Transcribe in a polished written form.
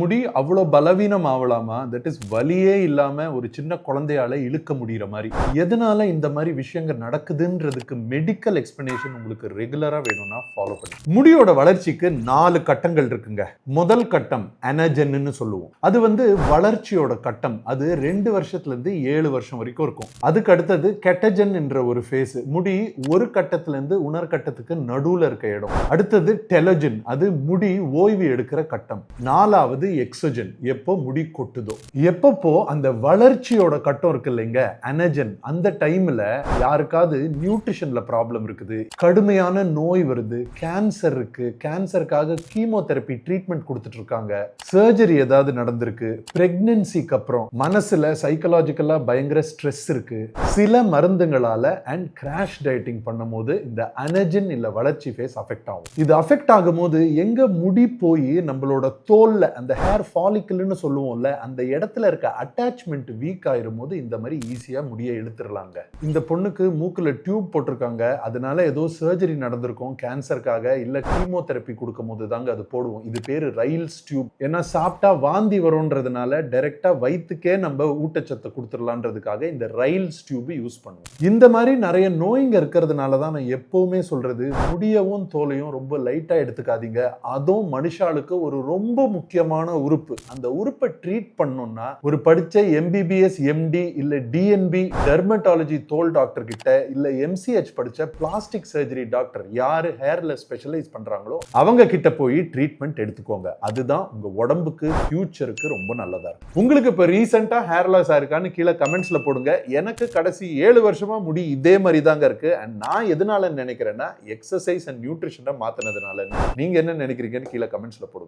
முடி அவ்வளோ பலவீனம் ஆகலாமா? தட் இஸ் வலியே இல்லாம ஒரு சின்ன குழந்தையால இழுக்க முடிகிற மாதிரி. எதனால இந்த மாதிரி விஷயங்கள் நடக்குதுன்றதுக்கு மெடிக்கல் எக்ஸ்பிளனேஷன் உங்களுக்கு ரெகுலரா வேணும்னா ஃபாலோ பண்ணி. முடியோட வளர்ச்சிக்கு 4 கட்டங்கள் இருக்குங்க. முதல் கட்டம் அனஜென்னு சொல்லுவோம். அது வளர்ச்சியோட கட்டம். அது 2 வருஷத்துல இருந்து 7 வருஷம் வரைக்கும் இருக்கும். அதுக்கு அடுத்தது கெட்டஜன் என்ற ஒரு ஃபேஸ். முடி ஒரு கட்டத்துல இருந்து உணர் கட்டத்துக்கு நடுவுல இருக்க இடம். அடுத்தது டெலஜன். அது முடி ஓய்வு எடுக்கிற கட்டம். 4வது எக்ஸோஜன். எப்போ முடி கொட்டுதோ, எப்பப்போ அந்த வளர்ச்சியோட கட்டம் இருக்கு இல்லைங்க, அனஜன், அந்த டைம்ல யாருக்காவது நியூட்ரிஷன்ல ப்ராப்ளம் இருக்குது, கடுமையான நோய் வருது, கேன்சர் இருக்கு, கேன்சருக்காக கீமோதெரபி ட்ரீட்மெண்ட் கொடுத்துட்டு இருக்காங்க, சர்ஜரி ஏதாவது நடந்திருக்கு, பிரெக்னன்சிக்கு அப்புறம் மனசுல சைக்கலாஜிக்கலா பயங்கர ஸ்ட்ரெஸ் இருக்கு, சில மருந்துகளால அண்ட் கிராஷ் டயட்டிங் பண்ணும்போது இந்த அனஜன் இல்ல வளர்ச்சி ஃபேஸ் அஃபெக்ட் ஆகும். இது அஃபெக்ட் ஆகும்போது எங்க முடி போய் நம்மளோட தோல்ல அந்த ஹேர் ஃபாலிக்கல்னு சொல்லுவோம்ல, அந்த இடத்துல இருக்க அட்டாச்மெண்ட் வீக் ஆயிரும் போது இந்த மாதிரி ஈஸியா முடிய இழுத்துறலாங்க. இந்த பொண்ணுக்கு மூக்குல டியூப் போட்டிருக்காங்க, அதனால ஏதோ சர்ஜரி நடந்திருக்கும் கேன்சருக்காக, இல்ல கீமோதெரபி கொடுக்கும் போது தாங்க அது போடுவோம். இது பேரு ரைல்ஸ் டியூப். ஏன்னா சாப்பிட்டா வாந்தி வரும்ன்றதுனால டைரக்டா வயிற்றுக்கே நம்ம ஊட்டச்சத்தை கொடுத்துடலான்றதுக்காக இந்த ரைல்ஸ் டியூப் யூஸ் பண்ணுவோம். இந்த மாதிரி நிறைய நோய்ங்க இருக்கிறதுனால தான் நான் எப்பவுமே சொல்றது, முடியவும் தோலையும் ரொம்ப லைட்டா எடுத்துக்காதீங்க. அதுவும் மனுஷாளுக்கு ஒரு ரொம்ப முக்கியமான உறுப்பு. அந்த உறுப்பை ட்ரீட் பண்ணணும்னா ஒரு படிச்ச MBBS MD இல்ல DNB டெர்மட்டாலஜி தோல் டாக்டர் கிட்ட, இல்ல MCH படிச்ச பிளாஸ்டிக் சர்ஜரி டாக்டர் யாரு ஹேர்ல ஸ்பெஷலைஸ் பண்றாங்களோ அவங்க கிட்ட போய் ட்ரீட்மெண்ட் எடுத்துக்கோங்க. அதுதான் உங்க உடம்புக்கு ஃபியூச்சருக்கு ரொம்ப நல்லதா இருக்கும். உங்களுக்கு இப்ப ரீசெண்டா ஹேர் லாஸ் ஆயிருக்கான்னு கீழே கமெண்ட்ஸ்ல போடுங்க. எனக்கு கடைசி 7 வருஷமா முடி இதே மாதிரி தாங்க இருக்கு. அண்ட் நான் எதனால நினைக்கிறேன்னா எக்ஸசைஸ் அண்ட் நியூட்ரிஷனை மாத்தினதுனால. நீங்க என்ன நினைக்கிறீங்கன்னு கீழே கமெண்ட்ஸ்ல போடுங்க.